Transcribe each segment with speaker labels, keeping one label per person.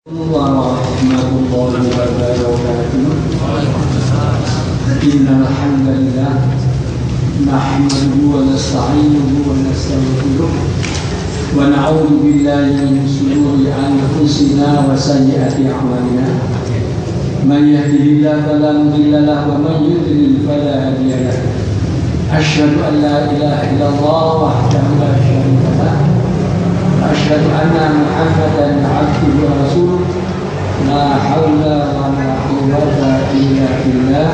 Speaker 1: Warahmatullahi wabarakatuh. Innal hamdalillah nahmaduhu wa nasta'inuhu wa nastaghfiruh wa na'udzu billahi min shururi anfusina wa sayyiati a'malina. Man yahdihillahu fala mudilla lahu wa man yudlil fala hadiya lahu. Asyhadu an la ilaha illallah wahdahu la syarika lahu. Asyhadu anna Muhammadan abduhu wa rasuluh. La haula wa la quwwata illa billah.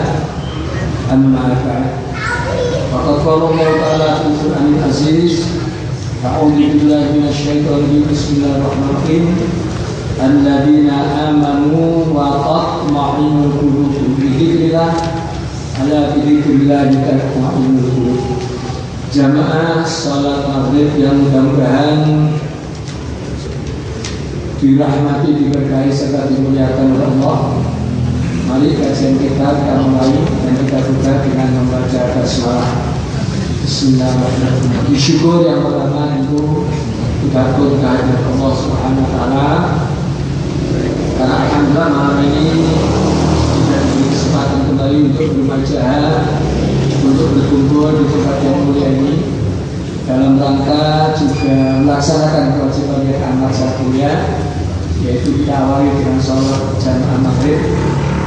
Speaker 1: Amma ba'd. Faqad qala Allah ta'ala fi Qur'anil Aziz. A'udzu billahi minasyaitonir rajim. Bismillahirrahmanirrahim. Alladzina amanu wa tatma'innu qulubuhum bi dzikrillah. Ala bi dzikrillah tatma'innul qulub. Jamaah salat maghrib yang mudah-mudahan dirahmati, diberkahi serta dimuliakan oleh Allah. Mari kajian kita mulai dan kita buka dengan membaca basmalah. Bismillahirrahmanirrahim. Syukur yang pertama itu kita pun kehadirat Allah Subhanahu wa taala. Karena alhamdulillah malam ini kita diberi kesempatan kembali untuk berbaca, untuk berkumpul di tempat yang mulia ini dalam rangka juga melaksanakan kewajiban yang amat sangat mulia, yaitu kita awali dengan sholat jamaah maghrib,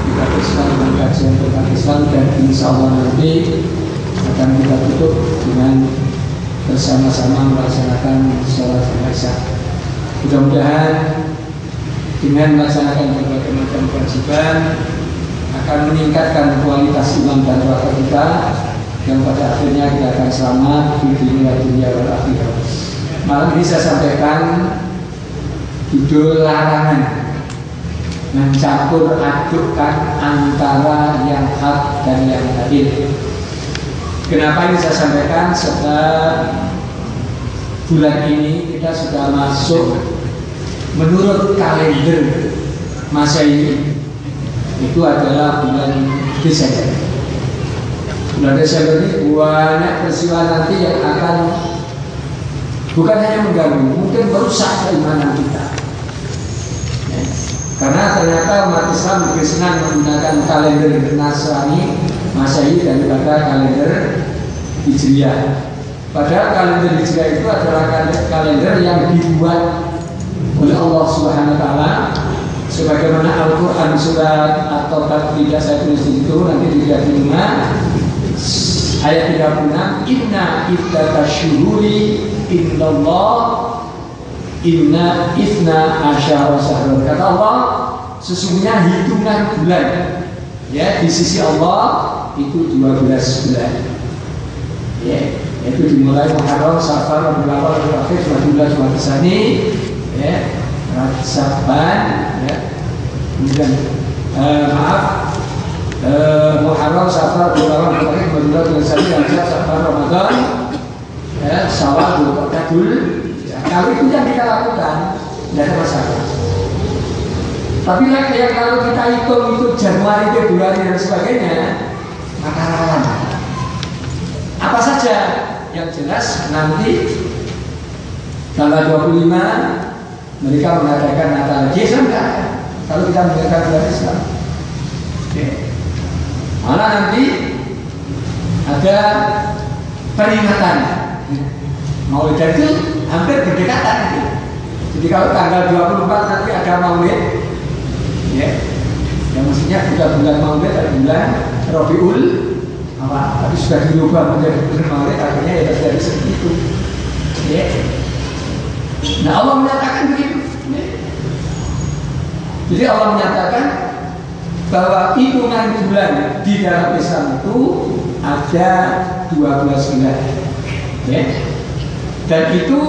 Speaker 1: kita teruskan dengan kajian tentang Islam, dan insya Allah nanti akan kita tutup dengan bersama-sama melaksanakan sholat isya. Mudah-mudahan dengan melaksanakan berbagai macam kewajiban akan meningkatkan kualitas iman dan wakil kita, yang pada akhirnya kita akan selamat di dunia wal akhirah. Malam ini saya sampaikan judul larangan mencampur adukkan antara yang hak dan yang batil. Kenapa ini saya sampaikan? Sebab bulan ini kita sudah masuk menurut kalender Masehi itu adalah bulan Desember. Bulan Desember ini banyak peristiwa nanti yang akan bukan hanya mengganggu, mungkin merusak keimanan kita. Karena ternyata umat Islam lebih senang menggunakan kalender Nasrani Masehi daripada kalender Hijriah. Padahal kalender Hijriah itu adalah kalender yang dibuat oleh Allah Subhanahu wa taala, sebagaimana Al-Qur'an surat At-Taubah tidak saya tulis di situ, nanti dilihat di rumah. Ayat 36, inna iftatasyuhuri indallah inna ifna asyara syahrul. Kata Allah, sesungguhnya hitungan bulan ya di sisi Allah itu 12 bulan. Ya, itu dimulai Muharram, Safar, Rabiul Awwal, Rabiul Akhir, Rabiul Tsani, ya, Syaban, ya. Kemudian Muharram, Safar, Rabiul Awwal, Rabiul Akhir, Rabiul Tsani, Rajab, Safar, Ramadan, ya, Syawal, Dzulqa'dah. Kalau itu yang kita lakukan, tidak ada masalah. Tapi yang kalau kita hitung itu Januari, Februari dan sebagainya, maka rawan. Apa saja yang jelas nanti tanggal 25 mereka mengadakan Natal. Islam enggak ada. Kalau kita mengadakan bulan Islam, malah nanti ada peringatan Maulid itu hampir berdekatan gitu. Jadi kalau tanggal 24 nanti ada Maulid, ya, yang mestinya sudah bulan Maulid atau bulan Rabiul Awal, tapi sudah dirubah menjadi bulan Maulid, akhirnya ya terjadi seperti itu. Ya. Nah Allah menyatakan begitu. Ya. Jadi Allah menyatakan bahwa hitungan bulan di dalam Islam itu ada 12 bulan. Ya. Dan itu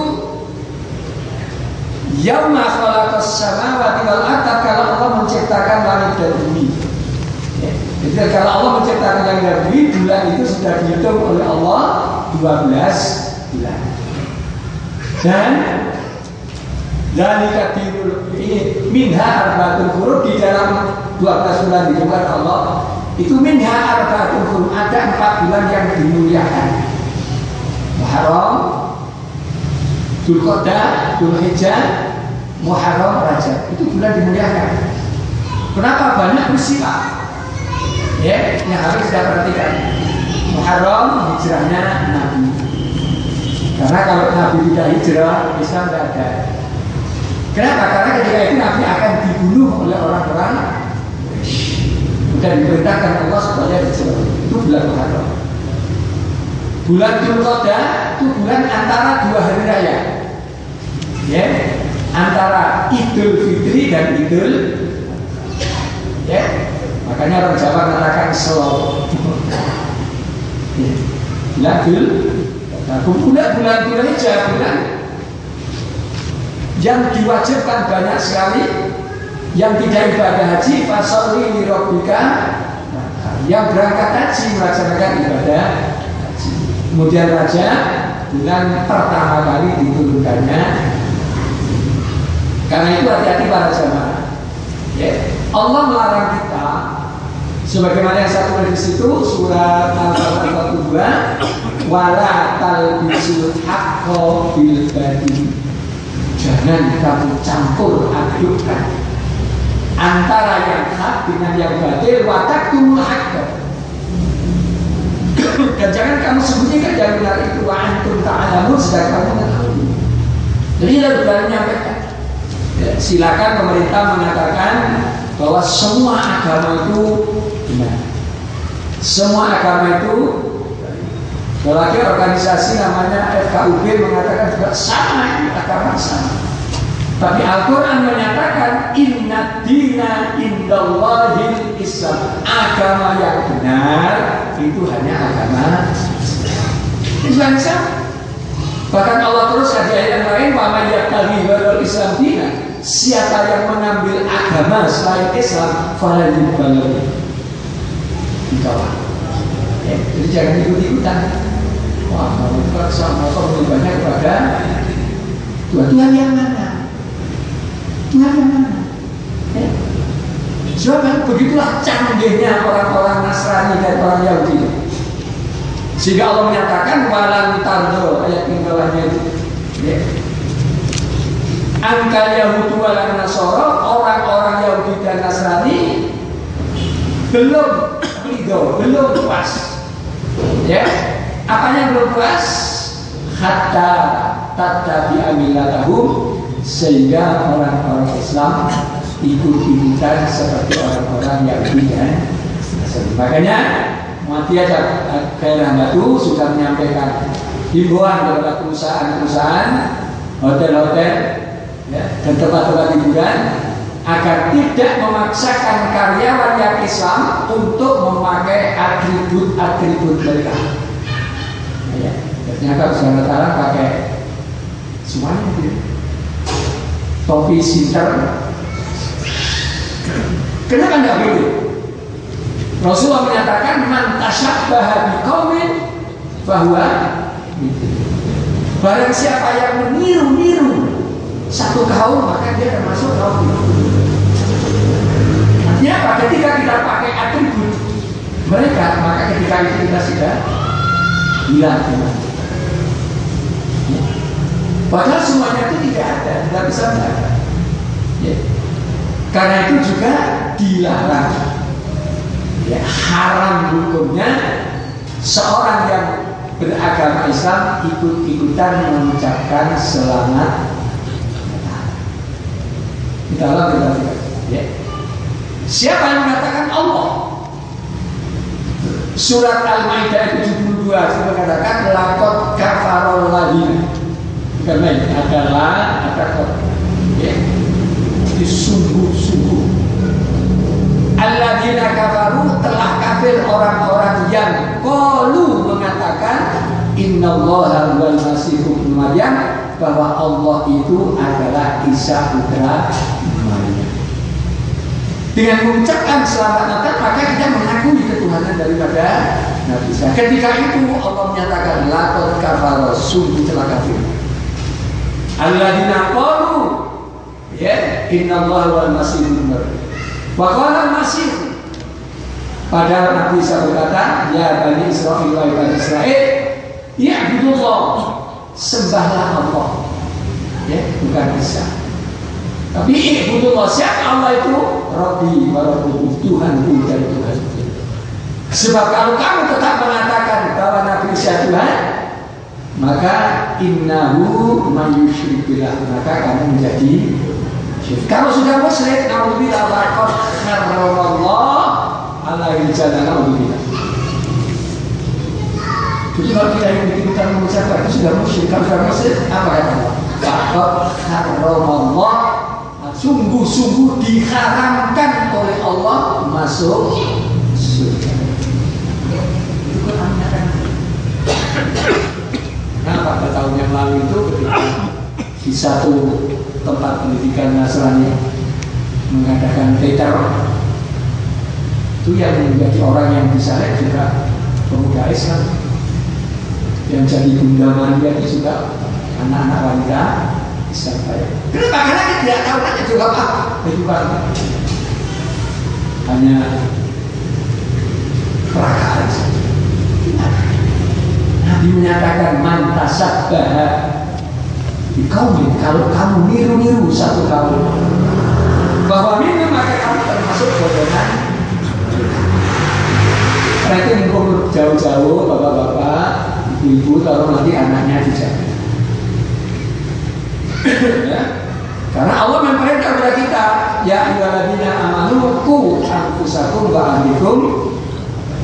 Speaker 1: yauma khalaqas samawati wal ardh, kalau Allah menciptakan langit dan bumi. Ya. Jadi kalau Allah menciptakan langit dan bumi, bulan itu sudah dihitung oleh Allah 12 bulan. Dan dzalika dinul ini minha arba'atul huruf, di dalam 12 bulan ditentukan Allah itu minha arba'atul huruf, ada 4 bulan yang dimuliakan. Muharram, Dzulqa'dah, Dzulhijjah, Muharram, Rajab itu bulan dimuliakan. Kenapa? Banyak peristiwa ya yang harus kita perhatikan. Muharram hijrahnya Nabi. Karena kalau Nabi tidak hijrah, Islam tidak ada. Kenapa? Karena ketika itu Nabi akan dibunuh oleh orang-orang dan diperintahkan Allah supaya hijrah. Itu bulan Muharram. Bulan Dzulqa'dah itu bulan antara dua hari raya. Ya, antara Idul Fitri dan Idul, ya, makanya orang Jawa mengatakan selalu. Bulan Dzulhijjah, bulan yang diwajibkan banyak sekali, yang tidak ibadah haji, fasholli li rabbika, yang berangkat haji melaksanakan ibadah haji. Kemudian Rajab, bulan pertama kali diturunkannya. Karena itu hati-hati para jamaah. Ya. Allah melarang kita, sebagaimana yang satu di situ surat Al-Fatihah 2, wala talbisul haqqo bil batil. Jangan kamu campur adukkan antara yang hak dengan yang batil, wa taktumul haqqo. Dan jangan kamu sembunyikan yang benar itu, wa antum ta'lamun, sedang kamu mengetahui. Jadi kita berani menyampaikan. Ya, silakan pemerintah mengatakan bahwa semua agama itu benar. Semua agama itu, apalagi organisasi namanya FKUB mengatakan juga sama, ini agama sama. Tapi Al-Quran menyatakan inna dina indallahil Islam. Agama yang benar itu hanya agama Islam. Bahkan Allah terus ada ayat yang lain, wa may yabtaghi ghairal Islam dina. Siapa yang mengambil agama selain Islam, fala yuqbalu. Dikawal. Ya, jadi jangan ikut-ikutan. Wah, kamu itu kan sama lebih banyak kepada Tuhan yang mana? Tuhan yang mana? Ya. Sebab begitulah canggihnya orang-orang Nasrani dan orang Yahudi. Sehingga Allah menyatakan walan tardo, ayat yang bawahnya itu. Ya. Angka Yahudi walan Nasoro, orang-orang Yahudi dan Nasrani belum ridho, belum puas. Ya, apanya belum puas? Hatta tattabi'a millatahum, sehingga orang-orang Islam ikut-ikutan seperti orang-orang Yahudi dan Nasrani. Makanya Muhammadiyah Daerah Batu sudah menyampaikan himbauan kepada perusahaan-perusahaan, hotel-hotel, ya, dan tempat-tempat hiburan agar tidak memaksakan karyawan yang Islam untuk memakai atribut-atribut mereka. Ya, ternyata saudara-saudara pakai semuanya gitu. Topi sinter. Kenapa nggak boleh? Rasulullah menyatakan man tasyabbaha biqaumin fahuwa minhum. Barang siapa yang meniru-niru satu kaum, maka dia termasuk kaum itu. Artinya apa? Ketika kita pakai atribut mereka, maka ketika itu kita sudah hilang iman. Padahal semuanya itu tidak ada, tidak bisa ada. Ya. Karena itu juga dilarang. Ya, haram hukumnya seorang yang beragama Islam ikut-ikutan mengucapkan selamat Natal. Kita lakukan, ya. Siapa yang mengatakan Allah? Surat Al-Maidah 72 mengatakan laqad kafarul ladina. Karena ini adalah ya. Jadi sungguh-sungguh alladzina kafaru, telah kafir orang-orang yang qalu mengatakan innallaha wal masih ibnu Maryam, bahwa Allah itu adalah Isa putra Maryam. Dengan mengucapkan selamat Natal, maka kita mengakui ketuhanan daripada Nabi Isa. Ketika itu Allah menyatakan laqad kafara, sungguh telah kafir alladzina qalu ya innallaha wal masih ibnu Maryam. Waqala Masih, padahal Nabi Isa berkata, ya Bani Israel, wahai Bani Israel, ya'budullah, sembahlah Allah, ya, bukan Isa. Tapi butuh siapa Allah itu? Rabbi wa Rabbukum, Tuhanku dan Tuhan. Sebab kalau kamu tetap mengatakan bahwa Nabi Isa Tuhan, maka innahu mayyusyrik billah, maka kamu menjadi syirik. Kalau sudah musyrik, naudzubillah faqad harramallah alaihi jannah, naudzubillah. Jadi kalau kita ikut-ikutan mengucapkan itu sudah musyrik. Kalau sudah musyrik, apa kata Allah? Faqad harramallah, sungguh-sungguh diharamkan oleh Allah masuk surga. Itu Quran kan. Nah, pada tahun yang lalu itu ketika di satu tempat pendidikan Nasrani mengadakan teror, itu yang menjadi orang yang disalib juga pemuda Islam, yang jadi Bunda Maria itu juga anak-anak wanita Islam. Kenapa? Karena kita tidak tahu kan itu apa. Itu kan hanya perakaan saja. Nabi menyatakan mantasabah di kaum, kalau kamu niru-niru satu kaum, bahwa niru maka kamu termasuk golongan. Karena itu ngumpul jauh-jauh bapak-bapak, ibu-ibu, taruh nanti anaknya dijaga. Ya. Karena Allah memerintah kepada kita, ya ayyuhalladzina amanu qu anfusakum wa ahlikum.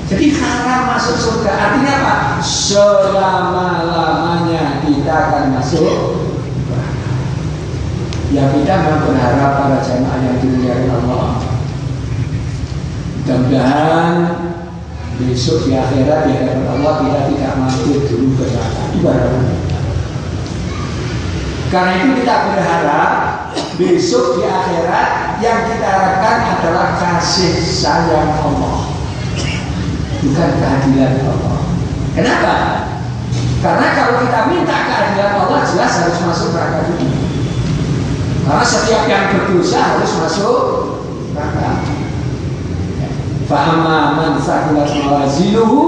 Speaker 1: Jadi haram masuk surga. Artinya apa? Selama-lamanya kita akan masuk. Ya kita memang berharap para jamaah yang dimuliakan Allah, mudah-mudahan besok di akhirat di hadapan Allah kita tidak mampir dulu ke neraka. Ibaratnya. Karena itu kita berharap besok di akhirat yang kita harapkan adalah kasih sayang Allah, bukan keadilan Allah. Kenapa? Karena kalau kita minta keadilan Allah, jelas harus masuk neraka dulu. Karena setiap yang berdosa harus masuk neraka. Fa'amma man saqulat mawazinuhu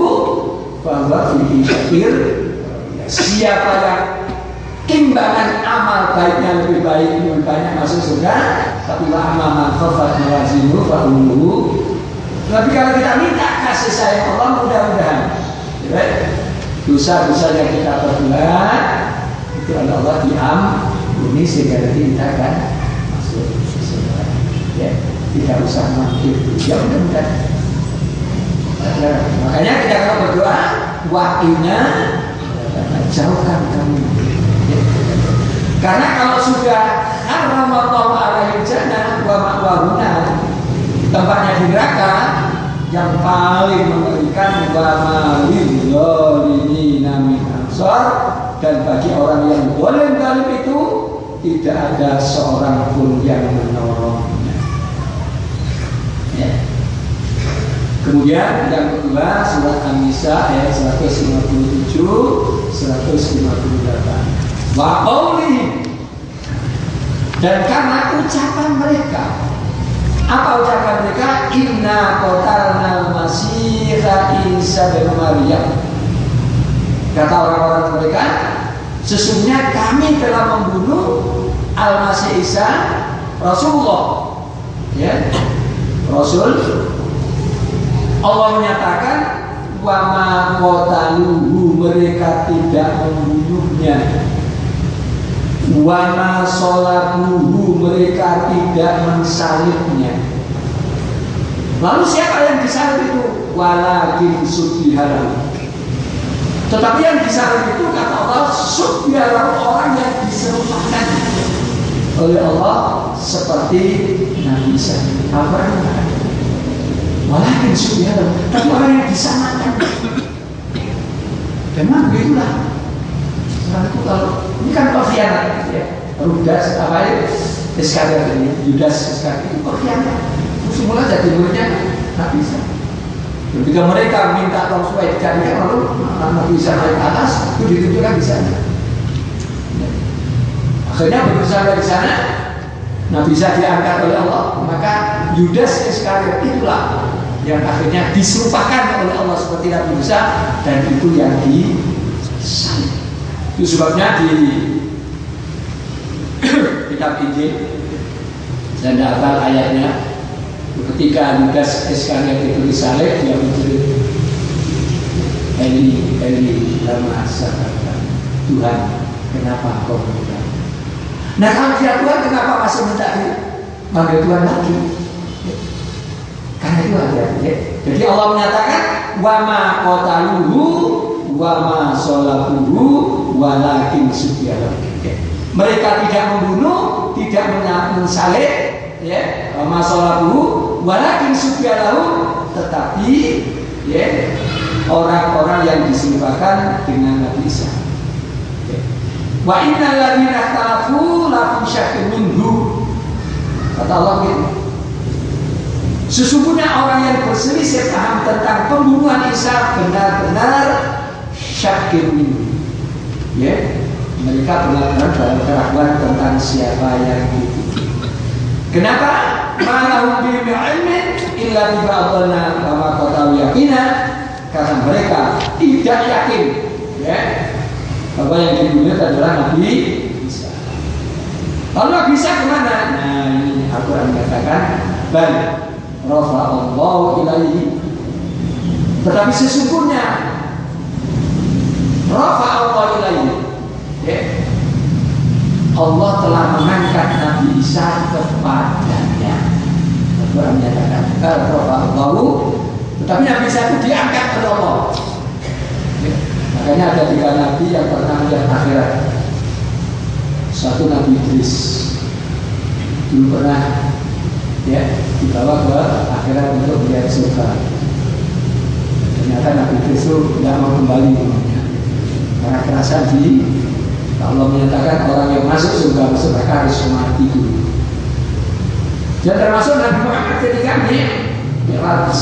Speaker 1: fa huwa fi syakir. Siapa yang timbangan amal baiknya lebih banyak masuk surga, tapi wa'amma man khaffat mawazinuhu fa ummuhu. Tapi kalau kita minta kasih sayang Allah, mudah-mudahan dosa-dosa yang kita perbuat itu Allah diampuni sehingga nanti kita akan masuk surga. Ya, tidak usah mampir. Ya mudah-mudahan. Makanya kita kalau berdoa, waktunya jauhkan kami. Ya. Karena kalau sudah haramallahu alaihi jannah wa ma'wahuna, tempatnya di neraka, yang paling mengerikan wa malil zalimina min ansar, dan bagi orang yang boleh zalim itu tidak ada seorang pun yang menolongnya. Ya. Kemudian yang kedua, surat An-Nisa ayat 157 158. Wa qaulihim, dan karena ucapan mereka. Apa ucapan mereka? Inna qatalna al-Masiha Isa bin Maryam. Kata orang-orang mereka, sesungguhnya kami telah membunuh Al-Masih Isa, Rasulullah. Ya, Rasul. Allah menyatakan wa ma qataluhu, mereka tidak membunuhnya. Wa ma sholabuhu, mereka tidak mensalibnya. Lalu siapa yang disalib itu? Walakin subbihalahu. Tetapi yang disalib itu kata Allah subbihalahu, orang yang diserupakan oleh Allah seperti Nabi Isa. Apa? Walakin subbihalahu, tapi orang yang disamakan. Memang begitulah. Itu kalau ini kan pengkhianat, ya. Judas apa ya? Iskandar ini, Judas Iskandar itu pengkhianat. Semula jadi muridnya Nabi Isa. Ketika mereka minta tolong supaya dicarikan, lalu Nabi Isa naik ke atas, itu ditunjukkan di sana. Akhirnya berusaha di sana, Nabi Isa diangkat oleh Allah, maka Judas Iskandar itulah yang akhirnya diserupakan oleh Allah seperti Nabi Isa, dan itu yang disalib. Itu sebabnya di kitab Injil Saya tidak hafal ayatnya. Ketika Yudas Iskariot itu disalib, dia menjerit, Eli lama sabachthani, Tuhan, kenapa kau meninggal? Nah, kalau dia Tuhan, kenapa masih minta manggil Tuhan lagi? Karena itu ada. Jadi Allah menyatakan, wa ma qataluhu wa ma shalabuhu walakin syubbiha lahum. Mereka tidak membunuh, tidak mensalib, ya, wa ma shalabuhu walakin syubbiha lahum, tetapi ya, orang-orang yang diserupakan dengan Nabi Isa. Wa innal ladzina ikhtalafu la fi syakkin minhu. Kata Allah gitu. Sesungguhnya orang yang berselisih paham tentang pembunuhan Isa benar-benar syakkin minhu. Ya, mereka benar-benar dalam keraguan tentang siapa yang itu. Kenapa? Malahum bi ilmin illa bi ba'dana kama qatalu yaqina. Karena mereka tidak yakin, ya, bahwa yang dibunuh adalah Nabi Isa. Lalu Nabi Isa kemana? Nah, ini Al-Quran mengatakan, bal rafa'allahu ilaihi. Tetapi sesungguhnya rafa'allahu ilaihi, ya, Allah telah mengangkat Nabi Isa kepadanya. Al-Quran menyatakan, rafa'allahu. Tetapi Nabi Isa itu diangkat oleh Allah. Makanya ada 3 nabi yang pernah melihat akhirat. Satu Nabi Idris, dulu pernah, ya, dibawa ke akhirat untuk melihat surga. Ternyata Nabi Idris itu tidak mau kembali karena kerasa Allah menyatakan orang yang masuk surga harus mati dulu. Dan termasuk Nabi Muhammad ketika Mi'raj.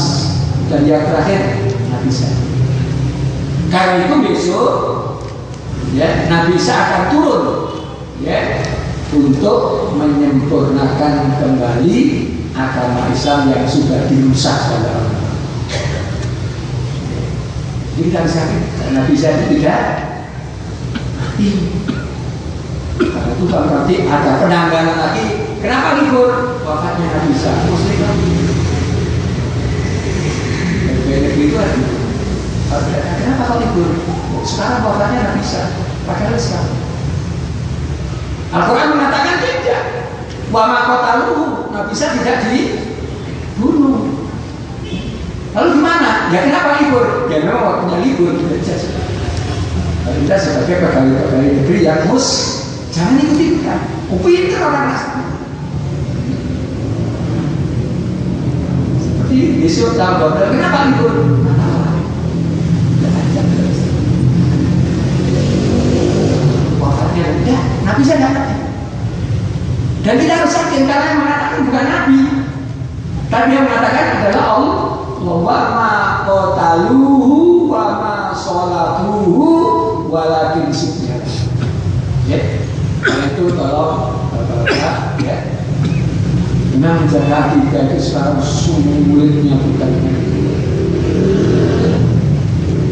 Speaker 1: Dan yang terakhir Nabi Isa. Karena itu besok, ya, Nabi Isa akan turun, ya, untuk menyempurnakan kembali agama Islam yang sudah dirusak oleh Allah. Jadi kita bisa, Nabi Isa itu tidak mati. Karena itu kan berarti ada penanggalan lagi. Kenapa libur? Wafatnya Nabi Isa. Muslim kan? Itu ada. Kenapa kau libur? Sekarang wafatnya Nabi Isa. Padahal sekarang Al-Quran mengatakan tidak. Wa ma qataluhu, Nabi Isa tidak dibunuh. Lalu gimana? Ya kenapa libur? Ya memang waktunya libur. Kita sebagai pegawai negeri yang jangan ikut-ikutan. Pinter orang Nasrani. Besok tahun 12, kenapa libur? Wafatnya udah, Nabi saya dapat. Dan kita harus yakin karena yang mengatakan bukan Nabi, tapi yang mengatakan adalah Allah. Wa ma qataluhu wa ma shalabuhu walakin syubbiha. Ya, karena itu tolong Bapak-bapak, ya. Memang menjaga kita itu sekarang sulitnya bukan.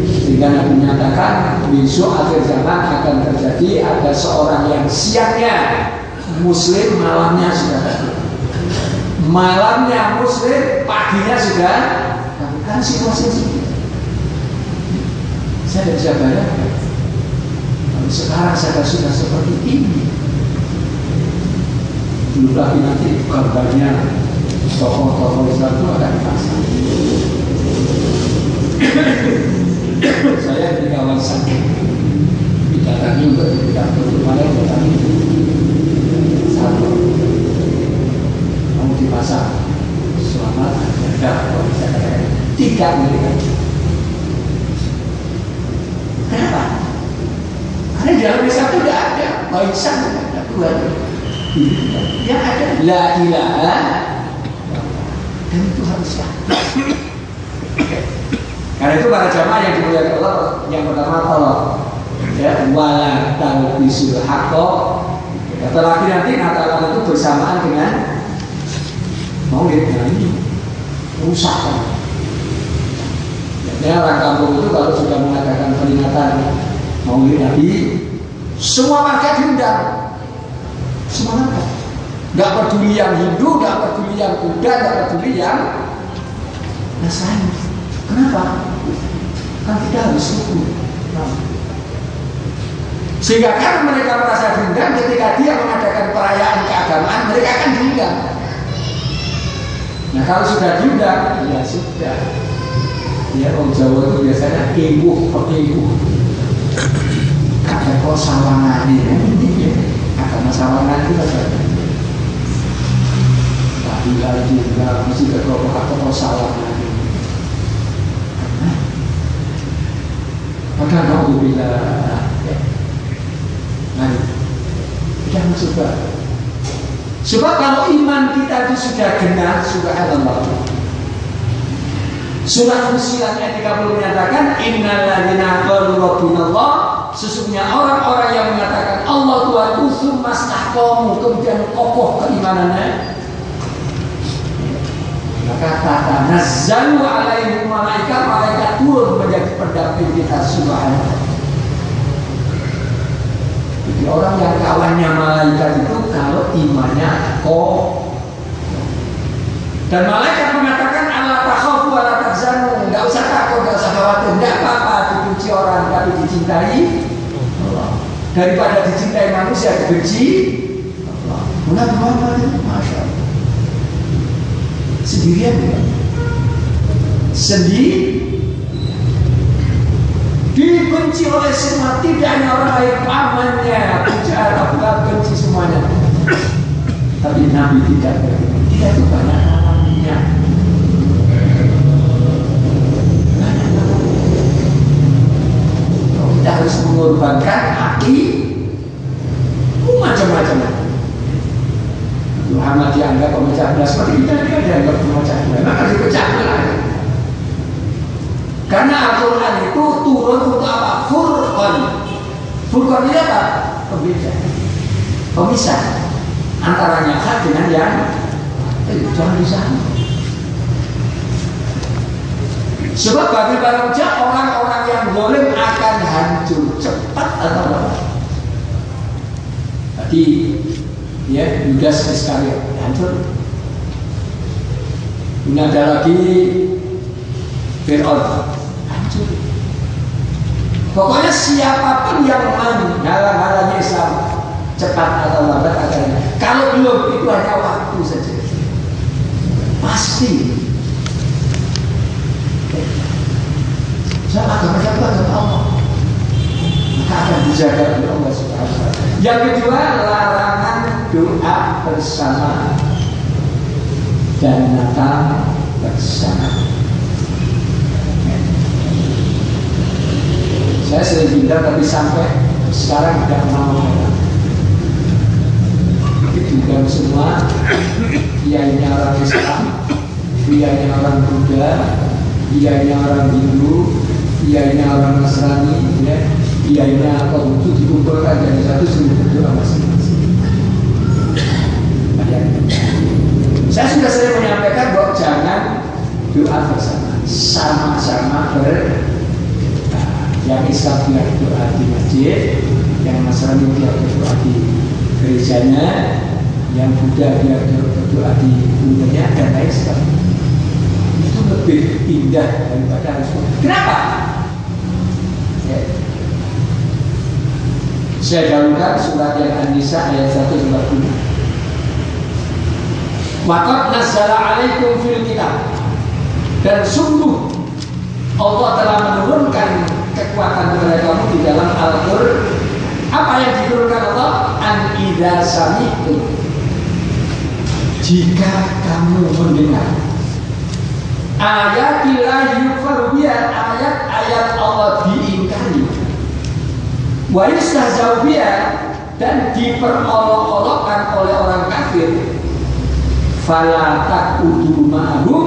Speaker 1: Sehingga Nabi menyatakan besok akhir zaman akan terjadi ada seorang yang siangnya Muslim, malamnya sudah kafir. Malamnya Muslim, paginya sudah kafir. Kan situasi seperti itu. Saya tidak bisa bayangkan. Kalau sekarang saya sudah seperti ini. Belum lagi nanti kabarnya tokoh-tokoh Islam itu akan dipasang. Saya di kawasan didatangi untuk pidato kemarin datangi satu mau dipasang selamat ada kalau bisa katakan 3 miliar. Kenapa? Karena di dalam Islam itu tidak ada baisan, tidak ada Tuhan. Yang ada la ilaha, dan itu harus yakin. Karena itu para jamaah yang dimuliakan Allah, yang pertama tolong, ya, wala talbisul haqqo. Kata lagi nanti Natalan itu bersamaan dengan Maulid. Nah ini rusak kan. Ya, orang kampung itu kalau sudah mengadakan peringatan Maulid Nabi, semua warga diundang. Semua warga. Nggak peduli yang Hindu, nggak peduli yang Buddha, nggak peduli yang Nasrani. Kenapa? Kan kita harus rukun. Sehingga kan mereka merasa diundang ketika dia mengadakan perayaan keagamaan, mereka akan diundang. Nah kalau sudah diundang, ya sudah. Ya orang Jawa itu biasanya ewu. Ada kok sawangan ini, agama sawangan itu apa? Bila juga mesti berkoro atau sawangan. Maka kalau bila mari kita masuk ke. Sebab kalau iman kita itu sudah genap, subhanallah. Surah Fussilat ayat 30 menyatakan innalladzina qalu rabbunallah, sesungguhnya orang-orang yang mengatakan Allah Tuhanku tsumma istaqamu, kemudian kokoh keimanannya, maka tatanazzalu alaihim malaikat turun menjadi pendamping kita subhanallah. Jadi orang yang kawannya malaikat itu kalau imannya kokoh. Dan malaikat mengatakan Allah takhafu wa la tahzanu, enggak usah takut, enggak usah khawatir, enggak apa-apa dipuji orang tapi dicintai Allah. Daripada dicintai manusia dibenci Allah. Nabi Muhammad itu masya Allah. Sendirian ya. Dibenci oleh semua, tidak hanya orang lain, pamannya, puja Abu Lahab benci semuanya. Tapi Nabi tidak begitu. Kita itu banyak namanya. Kita harus mengorbankan hati macam-macam. Muhammad dianggap pemecah belah, seperti kita dianggap pemecah belah, maka dipecah belah. Karena Al-Quran itu turun untuk apa? Furqan. Furqan itu apa? Pemisah antaranya hak dengan yang jangan disama. Sebab bagi para ujar orang-orang yang zalim akan hancur cepat atau lambat. Tadi ya Yudas Iskariot hancur. Ini ada lagi Fir'aun hancur. Pokoknya siapapun yang menghalang-halangi Islam cepat atau lambat akan. Kalau belum itu hanya waktu saja. Pasti. Saya agama siapa agama Allah. Maka akan dijaga oleh Allah Subhanahu wa taala. Yang kedua, larangan doa bersama dan Natal bersama. Saya sering bilang tapi sampai sekarang tidak mau. Diundang semua, kiainya orang Islam, kiainya orang Buddha, kiainya orang Hindu, kiainya orang Nasrani, ya, kiainya atau itu dikumpulkan dari satu suruh berdoa masing-masing. Saya sudah sering menyampaikan bahwa jangan doa bersama, sama-sama berdoa. Yang Islam biar doa di masjid, yang Nasrani biar berdoa di gerejanya, yang Buddha biar berdoa di bundanya dan lain sebagainya. Itu lebih indah daripada harus. Kenapa? Ya. Saya dahulukan surat yang An-Nisa ayat 140. Waqad nazzala 'alaikum fil kitab, dan sungguh Allah telah menurunkan kekuatan kepada kamu di dalam Al-Qur'an. Apa yang diturunkan Allah? An idza sami'tum, jika kamu mendengar ayatillahi yukfaru biha, ayat-ayat Allah diingkari, wa yustahza'u biha, dan diperolok-olokkan oleh orang kafir, fala taqudu ma'hum,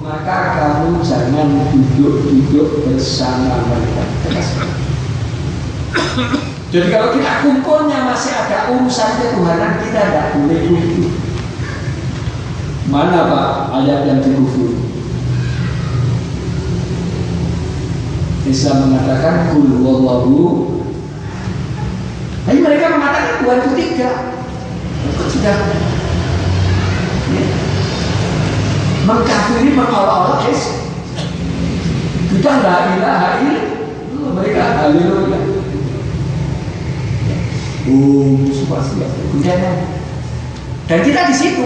Speaker 1: maka kamu jangan duduk-duduk bersama mereka. Jadi kalau kita kumpulnya masih ada urusan ketuhanan, kita tidak boleh duduk. Mana Pak ayat yang dikufur? Islam mengatakan kul wallahu. Tapi mereka mengatakan Tuhan itu tiga. Sudah mengkafiri, mengolok-olok kita la ilaha illallah, mereka haleluya. Dan kita di situ.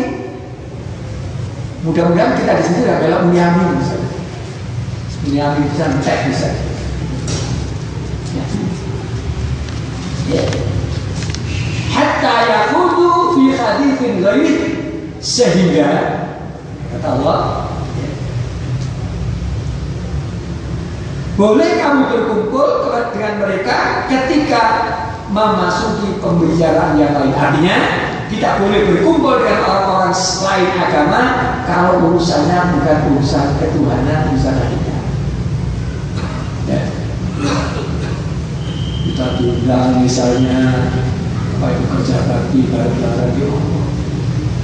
Speaker 1: Mudah-mudahan kita di situ adalah Bunyamin misalnya. Bunyamin bisa cek bisa. Ya. Hatta yaqudu fi haditsin ghaib, sehingga kata Allah, boleh kamu berkumpul dengan mereka ketika memasuki pembicaraan yang lain. Artinya tidak boleh berkumpul dengan orang-orang lain agama kalau urusannya bukan urusan ketuhanan, urusan kita. Ya. Kita diundang misalnya apa itu kerja bakti bareng-bareng di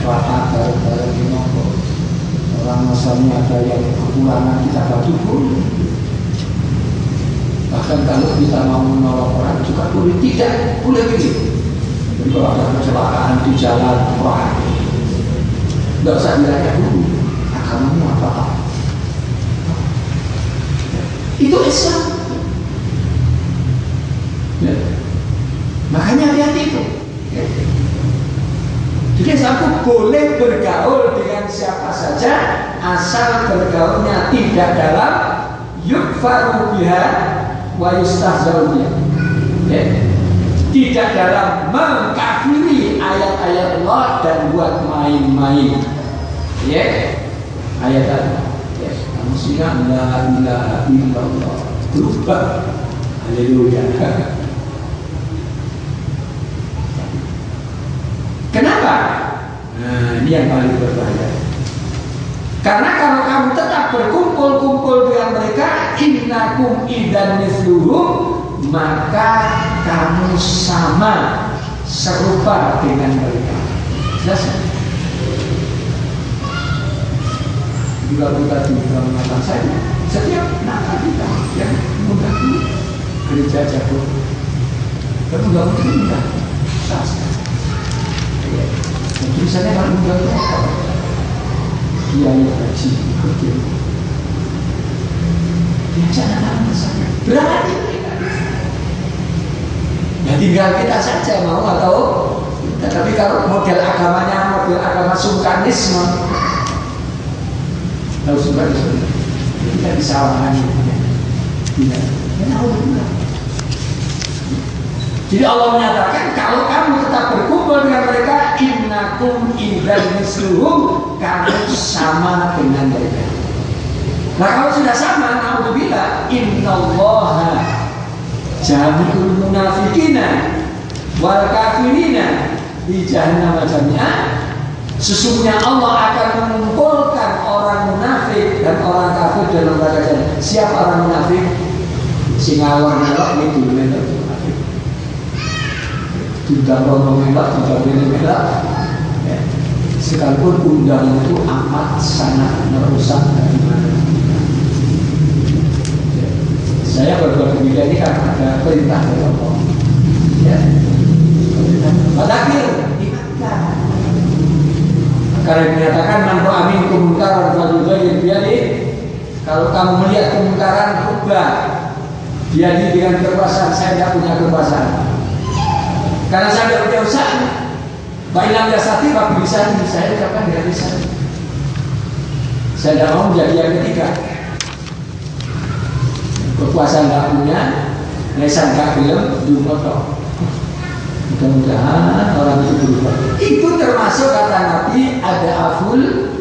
Speaker 1: rapat bareng-bareng di Monggo. Orang masalahnya ada yang kekurangan kita bagi pun. Bahkan kalau kita mau menolong orang juga boleh, tidak boleh begini. Jadi kalau ada kecelakaan di jalan, wah, nggak usah ditanya dulu agamamu apa. Itu Islam. Ya. Makanya hati-hati itu. Ya. Jadi aku boleh bergaul dengan siapa saja asal bergaulnya tidak dalam yukfaru biha wa yustahzau biha. Ya. Tidak dalam mengkafiri ayat-ayat Allah dan buat main-main. Ya. Ayat-ayat. Ya. Kamu siap la ilaha illallah. Berubah. Haleluya. Kenapa? Nah, ini yang paling berbahaya. Karena kalau kamu tetap berkumpul-kumpul dengan mereka, innakum idan mithluhum, maka kamu sama serupa dengan mereka. Jelas? Juga kita juga mengatakan saya, setiap nakal kita yang mudah gereja jago, dan mudah-mudahan sah. Tulisannya kalau mudah itu apa? Kiai haji ikut diajak anak misalnya berani mereka. Ya tinggal kita saja mau atau tapi kalau model agamanya model agama sulkanisme, tahu sulkanisme kita bisa memahami tidak. Jadi Allah menyatakan kalau kamu tetap berkumpul dengan mereka, innakum idzan misluhum, kamu sama dengan mereka. Nah kalau sudah sama, naudzubillah, innallaha jami'ul munafiqina wal kafirina di jahannam jami'an. Sesungguhnya Allah akan mengumpulkan orang munafik dan orang kafir dalam neraka jahanam. Siapa orang munafik? Singawar melok itu melok. Tidak melak, tidak melak. Ya. Sekalipun undangan itu amat sangat merusak dari mana. Ya. Saya berbeda ini karena ada perintah dari Allah. Ya. Padahal ingatkan. Karena menyatakan manro amin kemungkaran faludayin biadi. Kalau kamu melihat kemungkaran ubah, biadi dengan kekuasaan. Saya tidak punya kekuasaan. Karena saya tidak punya usaha. Baiklah jasati, tapi bisa saya ucapkan tidak bisa. Saya tidak mau menjadi yang ketiga. Kekuasaan tidak punya, lesan tak film, dumoto. Mudah-mudahan orang itu berubah. Itu termasuk kata Nabi ada aful.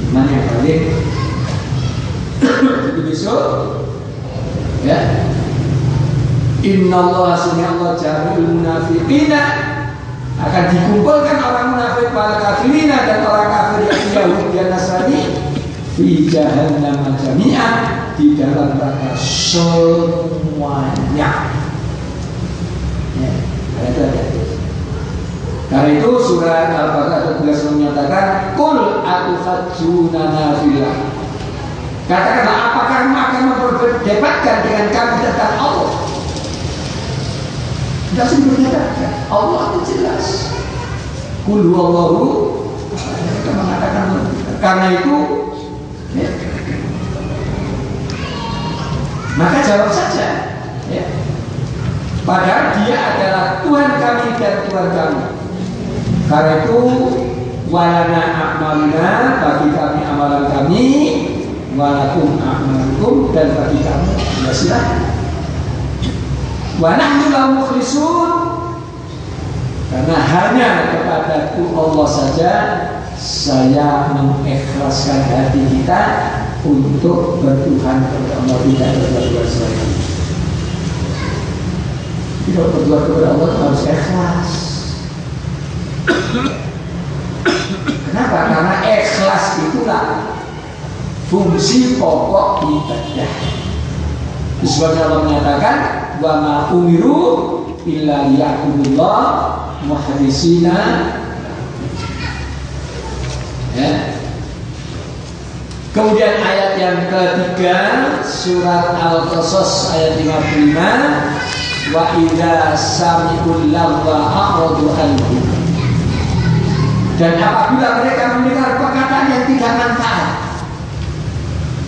Speaker 1: Mana yang paling? Jadi besok, ya. Inna Allah sunnah Allah jami'ul munafiqina, akan dikumpulkan orang munafik wal kafirina dan orang kafir yang Yahudi dan Nasrani fi jahannam jami'an, di dalam neraka semuanya. Ya, karena itu surah Al-Baqarah 12 menyatakan qul atuhajjuna fillah. Katakanlah apakah kamu akan memperdebatkan dengan kami tentang Allah? Tidak usah berdebatkan. Allah itu jelas. Qul huwallahu, kita mengatakan karena itu ya, maka jawab saja ya. Padahal dia adalah Tuhan kami dan Tuhan kami. Karena itu walana a'maluna, bagi kami amalan kami, walakum a'malukum, dan bagi kamu ya silakan. Wa nahnu lahu mukhlisun, karena hanya kepada Allah saja saya mengikhlaskan hati kita untuk bertuhan kepada Allah, tidak berbuat selain. Tidak berbuat kepada Allah harus ikhlas. Kenapa? Karena ikhlas itulah fungsi pokok ibadah. Sebab Allah menyatakan wa ma umiru illa liya'budullah mukhlisina ya. Kemudian ayat yang ketiga surat Al-Qasas ayat 55, wa idza sami'ul lagwa a'radu anhu, dan apabila mereka mendengar perkataan yang tidak manfaat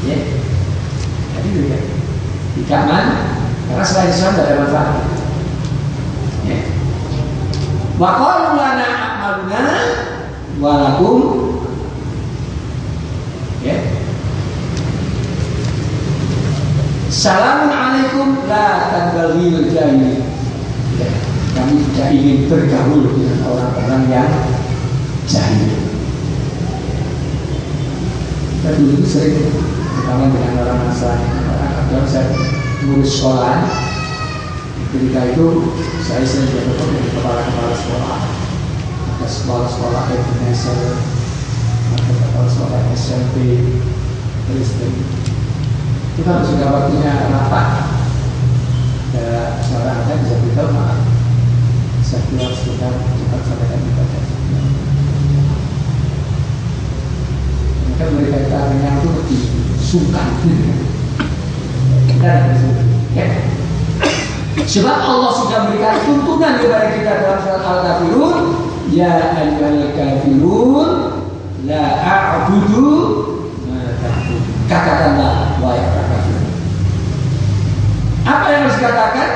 Speaker 1: ya. Jadi ya, tidak manfaat, karena selain Islam tidak ada manfaat ya. Wa qalu lana a'maluna wa lakum ya. Assalamun alaikum la tanbaghil jahil ya. Kami tidak ingin bergaul dengan orang-orang yang jahil. Kita dulu sering berkawan dengan orang Nasrani. Kadang saya ngurus sekolah, ketika itu saya sering bertemu dengan kepala-kepala sekolah. Ada sekolah-sekolah Ebenezer, ada kepala-sekolah SMP, Kristen. Kita harus sudah waktunya rapat. Ada seorang ada bisa beritahu maaf. Saya kira sudah cepat sampaikan ibadah. Maka mereka yang itu lebih sungkan. Kita ya. Sebab Allah sudah memberikan tuntunan kepada kita dalam surat Al-Kafirun, ya ayyuhal kafirun la a'budu ma ta'budun. Katakanlah wahai para kafir. Apa yang harus dikatakan?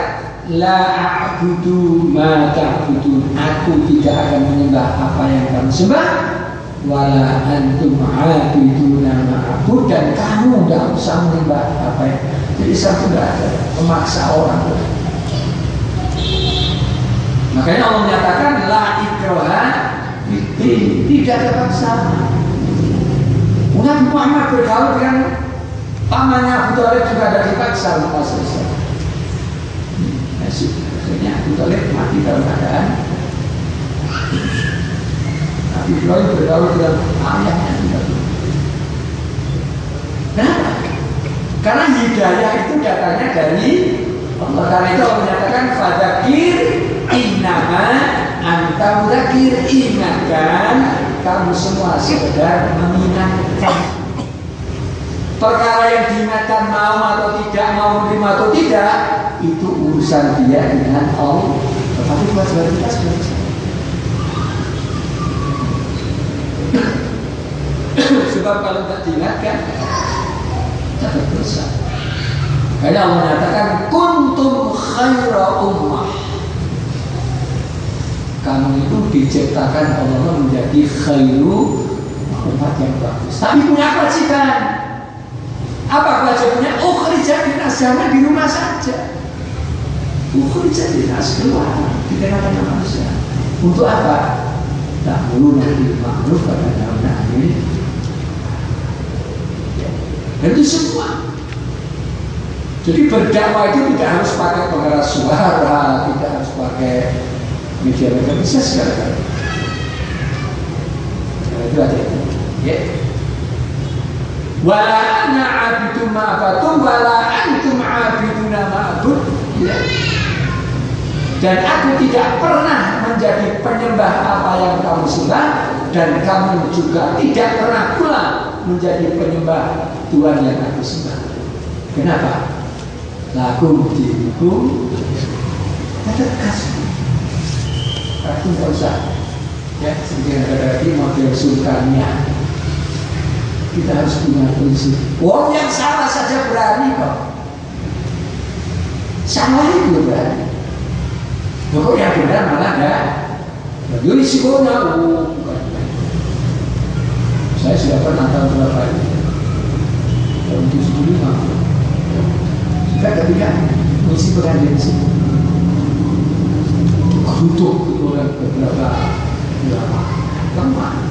Speaker 1: La a'budu ma ta'budun. Aku tidak akan menyembah apa yang kamu sembah. Wala antum a'abiduna ma'abud, dan kamu tidak usah menyembah apa yang. Jadi saya tidak ada memaksa orang. Makanya Allah menyatakan la ikraha fiddin, tidak ada paksaan. Nabi Muhammad bergaul dengan pamannya Abu Thalib juga ada dipaksa untuk selesai. Akhirnya Abu Thalib mati dalam keadaan Nabi Ibrahim bergaul dengan ayahnya juga. Kenapa? Karena hidayah itu datangnya dari Allah. Karena itu Allah menyatakan fadzakir innama anta mudzakir, ingatkan kamu semua sekedar mengingatkan. Perkara yang diingatkan mau atau tidak, mau menerima atau tidak, itu urusan dia dengan Allah. Tetapi kewajiban kita sudah sebab kalau tidak diingatkan dapat dosa. Karena Allah menyatakan kuntum khaira ummah, kamu itu diciptakan Allah menjadi khairu umat yang bagus. Tapi punya kewajiban. Apa kewajibannya? Ukhrija binas, jangan di rumah saja. Ukhrija binas, keluar di tengah-tengah manusia. Untuk apa? Ta'muruna bil ma'ruf wa tanhauna 'anil munkar. Dan itu semua. Jadi berdakwah itu tidak harus pakai pengeras suara, tidak harus pakai media-media, bisa segala-galanya. Itu aja itu. Ya. Wala ana 'abidu ma abatum wala antum 'abiduna ma a'bud. Ya. Dan aku tidak pernah menjadi penyembah apa yang kamu sembah, dan kamu juga tidak pernah pula menjadi penyembah Tuhan yang aku sembah. Kenapa? Lakum dinukum tegas. Aku nggak usah ya, seperti yang ada lagi model sultannya. Kita harus punya prinsip. Wong yang salah saja berani kok. Salah itu berani. Kok yang benar malah enggak. Jadi risikonya bukan. Saya sudah pernah tahu berapa ini. Tahun 75. Kita ketika mengisi pengajian di sini, dikutuk oleh beberapa ulama. Lemah.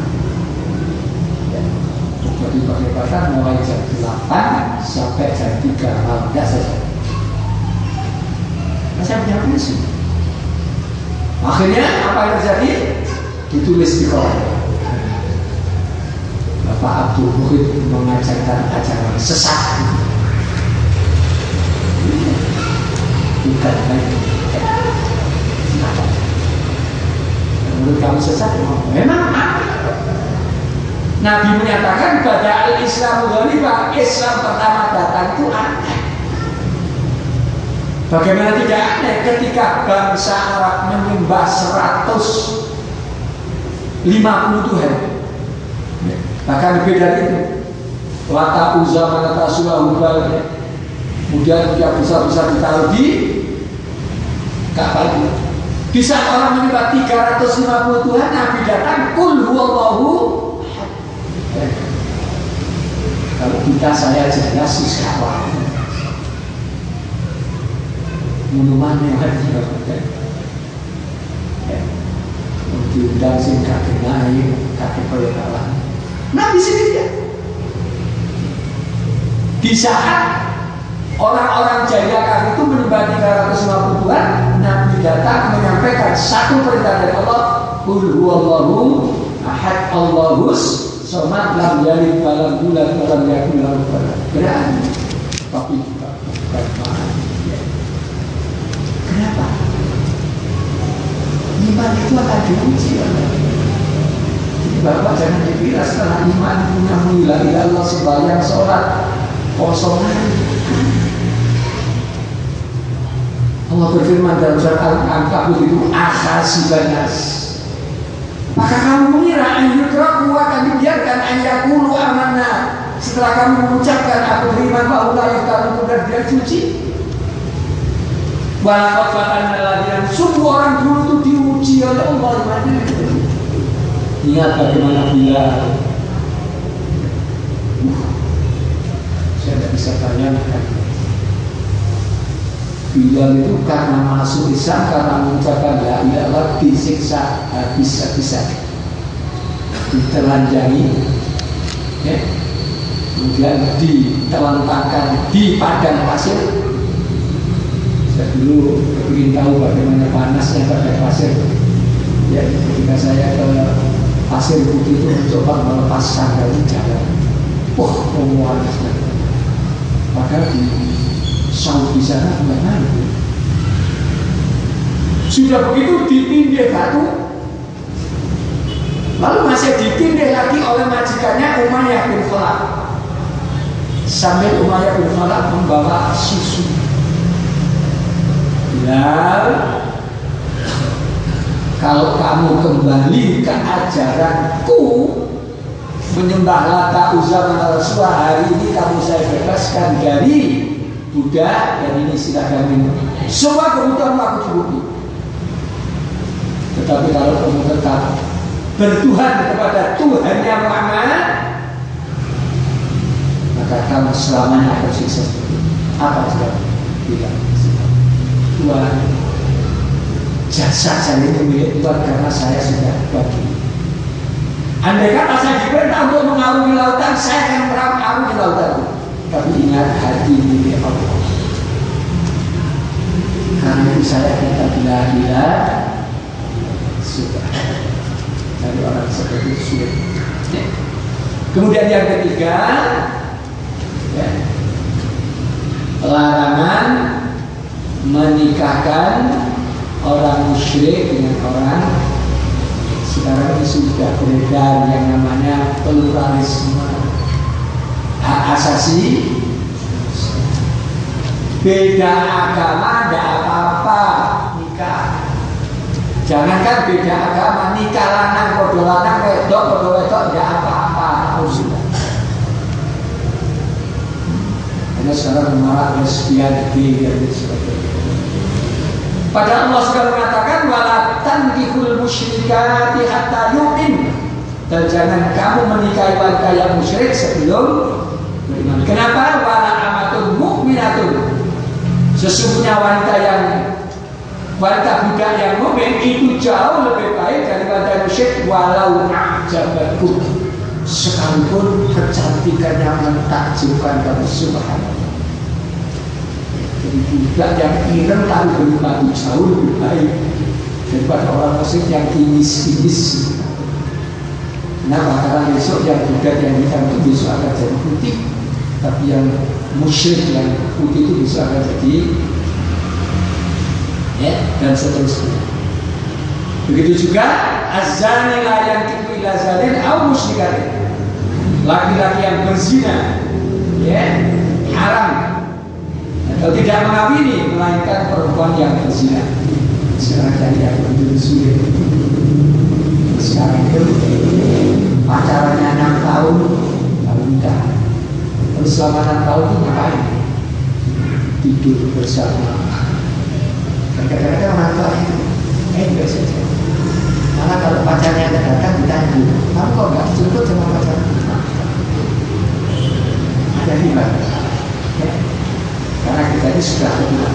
Speaker 1: Jadi pakai kata mulai jam 8 sampai jam 3 malam saja. Saya punya prinsip. Akhirnya apa yang terjadi? Ditulis di koran. Bapak Abdul Muhid mengajarkan ajaran sesat. Bukan lagi. Menurut kamu sesat? Memang apa? Nabi menyatakan pada al-Islamu ghalibah, Islam pertama datang itu aneh. Bagaimana tidak aneh ketika bangsa Arab menyembah 150 Tuhan. Bahkan lebih dari itu. Lata Uzza Manata Sulahubal. Kemudian yang besar-besar ditaruh di Ka'bah. Di saat orang menyembah 350 Tuhan, Nabi datang, Qul huwallahu. Kalau kita saya jelas sih kawan. Minumannya hanya diundang sih kakek naik, kakek koyokalan. Nabi sendiri ya. Di saat orang-orang jahiliyah itu menyembah 350 Tuhan, Nabi datang menyampaikan satu perintah dari Allah, Qul huwallahu ahad Allahus somad lam yalid walam yulad walam yakul lahu kufuwan ahad. Berani, tapi juga bukan manusia. Kenapa? Iman itu akan diuji. Jadi Bapak jangan dikira setelah iman punya la ilaha illallah sembahyang sholat kosongan. Allah berfirman dalam surat Al-Ankabut itu akhasibanas. Maka kamu mengira ayyudraku akan dibiarkan ayyakulu amanah. Setelah kamu mengucapkan aku beriman bahwa yang kamu benar dia suci. Walaqad fatanna alladziina, semua orang dulu itu diuji oleh Allah imannya. Ingat bagaimana Bilal. Saya tidak bisa bayangkan. Bilal itu karena masuk Islam, karena mengucapkan la ilaha illallah, disiksa habis-habisan, ditelanjangi, ya. Kemudian ditelentangkan di padang pasir. Saya dulu ingin tahu bagaimana panasnya padang pasir. Ya, ketika saya ke pasir putih itu mencoba melepas sandal jalan. Wah, panasnya. Padahal di Saudi sana bagaimana? Sudah begitu ditindih batu, lalu masih ditindih lagi oleh majikannya Umayyah bin Khalaf. Sambil Umayyah bin Khalaf membawa susu. Bilal, kalau kamu kembali ke ajaranku menyembah Lata Uzza Manata Sulah, hari ini kamu saya bebaskan dari Buddha, dan ini silakan minum. Semua kebutuhan aku cukupi. Tetapi kalau kamu tetap bertuhan kepada Tuhannya Muhammad, maka kamu selamanya akan siksa. Apa sebab? Tidak. Tuhan, jasa saya itu milik Tuhan karena saya sudah bagi. Andai kata saya diperintah untuk mengarungi lautan, saya akan mengarungi lautan. Tapi ingat, hati milik Allah. Karena itu saya kata bila sudah dari orang seperti itu sulit. Kemudian yang ketiga, ya, larangan menikahkan orang musyrik dengan orang. Sekarang ini sudah beredar yang namanya pluralisme, hak asasi. Beda agama tidak apa-apa nikah. Jangankan beda agama, nikah lanang podo lanang, wedok podo wedok tidak apa-apa. Karena sekarang marak lesbian, gay dan sebagainya. Padahal Allah sudah mengatakan wala tankihul musyrikati hatta yu'min, dan jangan kamu menikahi wanita yang musyrik sebelum beriman. Kenapa? Wala amatun mu'minatun, sesungguhnya wanita budak yang mukmin itu jauh lebih baik dari wanita musyrik walau a'jabakum, sekalipun kecantikannya mentakjubkan kamu. Subhanallah. Jadi budak yang ireng tapi bermadu jauh lebih baik daripada orang musyrik yang kinis-kinis. Kenapa? Karena besok yang budak yang hitam itu besok akan jadi putih, tapi yang musyrik yang putih itu besok akan jadi dan seterusnya. Begitu juga az-zani la yankihu illa zanin aw musyrikatin, laki-laki yang berzina haram atau tidak mengawini melainkan perempuan yang berzina. Sekarang jadi yang begitu sulit. Sekarang itu pacarannya 6 tahun lalu nikah. Terus selama 6 tahun itu ngapain? Tidur bersama. Dan kadang-kadang orang tua itu enggak saja. Karena kalau pacarnya datang ditanya, kamu kok nggak jemput sama pacar? Ada di mana? Karena kita ini sudah benar.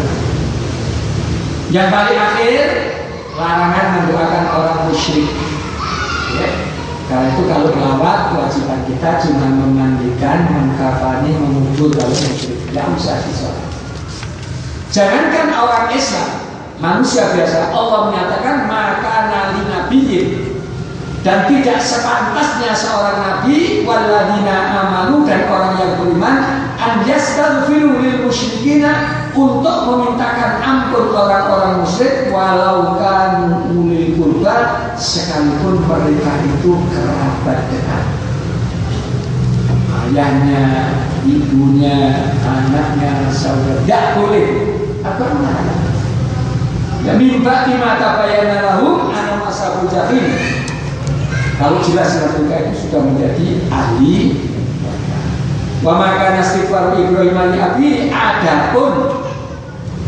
Speaker 1: Yang paling akhir, larangan mendoakan orang musyrik. Karena itu kalau melawat, kewajiban kita cuma memandikan, mengkafani, mengubur kalau musyrik. Tidak usah disolat. Jangankan orang Islam, manusia biasa, Allah menyatakan maka nali nabiyin, dan tidak sepantasnya seorang nabi waladina amanu, dan orang yang beriman, an yastaghfiru lil musyrikina, untuk memintakan ampun orang-orang musyrik walau kan ulil qurba, sekalipun mereka itu kerabat dekat, ayahnya, ibunya, anaknya, saudara, tidak boleh. Apa namanya? Ya mimba mata bayana lahum anam ashabul jahim. Kalau jelas mereka itu sudah menjadi ahli. Wa maka istighfar Ibrahim li abi, adapun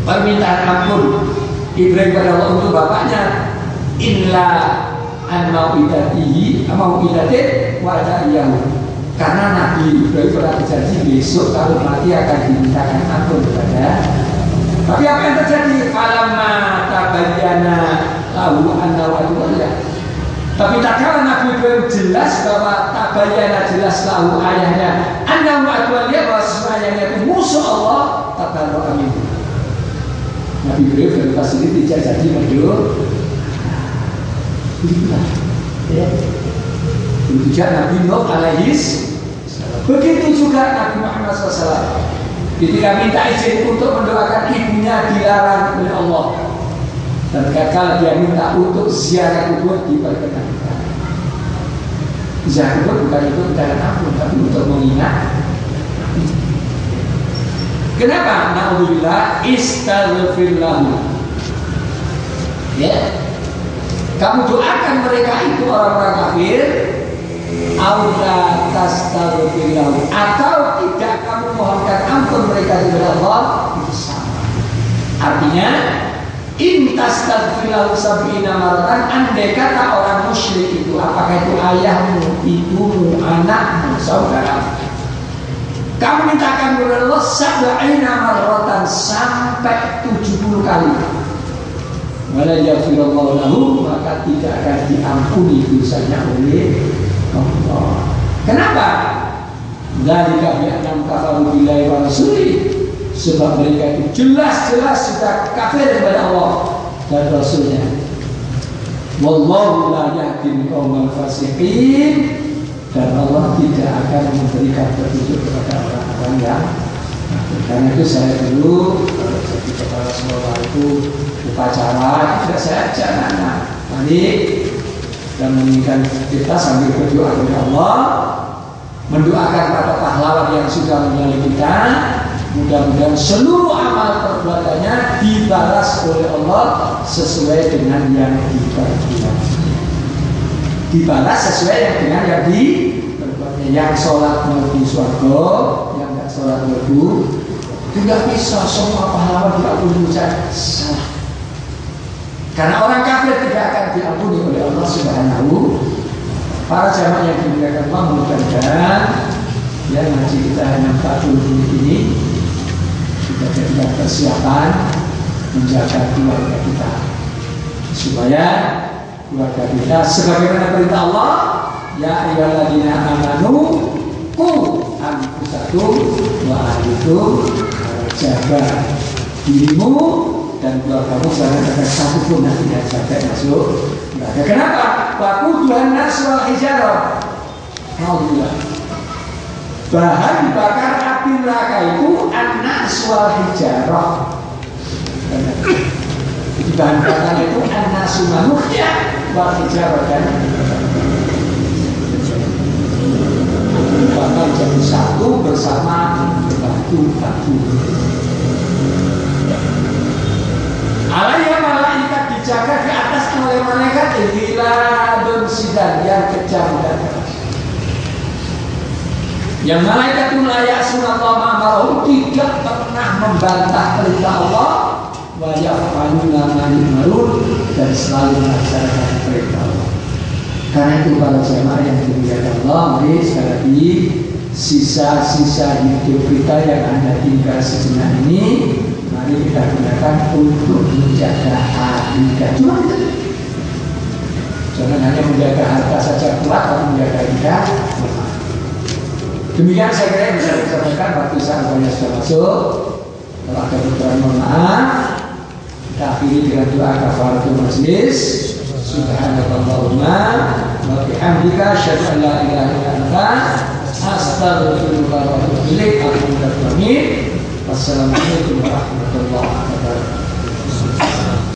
Speaker 1: permintaan ampun Ibrahim pada Allah untuk bapaknya, illa an mau'idatihi mau'idatin wa da'iyahu, karena Nabi Ibrahim pernah berjanji besok kalau mati akan dimintakan ampun kepada. Tapi apa yang terjadi? Falamma tabayyana lahu annahu aduwwallah. Tapi tak kala Nabi Ibrahim jelas bahwa tabayyana, jelas lahu ayahnya, annahu aduwwallah, bahwa ayahnya itu musuh Allah, tabarra'a minhu. Nabi Ibrahim dari pas ini tidak jadi berdua. Begitulah. Begitu juga Nabi Nuh alaihis. Begitu juga Nabi Muhammad SAW. Ketika minta izin untuk mendoakan ibunya dilarang oleh Allah, dan gagal dia minta untuk ziarah kubur diperkenankan. Ziarah kubur bukan itu tidak ampun, tapi untuk mengingat. Kenapa? Na'udzubillah, istaghfir lahu. Kamu doakan mereka itu orang-orang kafir, auta tastaghfir lahu, atau tidak kamu mohonkan ampun mereka kepada Allah, itu sama. Artinya in tastaghfir lahu sab'ina maratan, andai kata orang musyrik itu, apakah itu ayahmu, ibumu, anakmu, saudara, kamu mintakan kepada Allah sab'ina maratan, sampai 70 kali, wala yaghfirullahu lahu, maka tidak akan diampuni dosanya oleh Allah. Kenapa? Dzalika bi annahum kafaru billahi wa rasulih, sebab mereka itu jelas-jelas sudah kafir kepada Allah dan Rasulnya. Wallahu la yahdil qaumal fasiqin, dan Allah tidak akan memberikan petunjuk kepada orang-orang yang kafir. Karena itu saya dulu kalau jadi kepala sekolah itu upacara, tidak saya ajak anak-anak balik dan menginginkan kita sambil berdoa kepada Allah, mendoakan pada pahlawan yang sudah menyalip kita. Mudah-mudahan seluruh amal perbuatannya dibalas oleh Allah sesuai dengan yang diperbuat. Dibalas sesuai dengan yang diperbuatnya. Yang sholat menuju surga, yang nggak sholat wudhu, tidak bisa semua pahlawan diampuni saja. Salah. Karena orang kafir tidak akan diampuni oleh Allah Subhanahu. Para jamaah yang dimuliakan Allah, mudah-mudahan ya ngaji kita hanya 40 menit ini kita jadikan persiapan menjaga keluarga kita supaya keluarga kita sebagaimana perintah Allah, ya ayyuhalladzina amanu qu anfusakum wa ahlikum, jaga dirimu dan keluargamu jangan ada satu pun yang tidak sampai masuk neraka. Kenapa? Waquduhan nas wal hijarah. Alhamdulillah. Bahan dibakar api neraka itu an-nas wal hijarah. Bahan bakar itu an-nasu manusia wal hijarah kan. Dibakar jadi satu bersama batu-batu. Alaiya malaikat dijaga di atas oleh malaikat hiladun sidan yang kejam dan keras. Yang malaikat itu layak sunatullah ma'amalahu, tidak pernah membantah perintah Allah, wa ya'faluna ma'amarun, dan selalu melaksanakan perintah Allah. Karena itu para jemaah yang dimuliakan Allah, mari sekali lagi sisa-sisa hidup kita yang Anda tinggal sejenak ini, mari kita gunakan untuk menjaga harga. Cuma itu. Jangan hanya menjaga harta saja kuat, tapi menjaga harga. Demikian saya kira yang bisa disampaikan. Waktu saatnya sudah masuk. Kalau ada kekurangan, mohon maaf. Kita akhiri dengan doa kafaratul majlis. Subhanallahumma wa bihamdika asyhadu an la ilaha illa anta astaghfiruka wa atubu ilaik. Wassalamualaikum warahmatullahi wabarakatuh.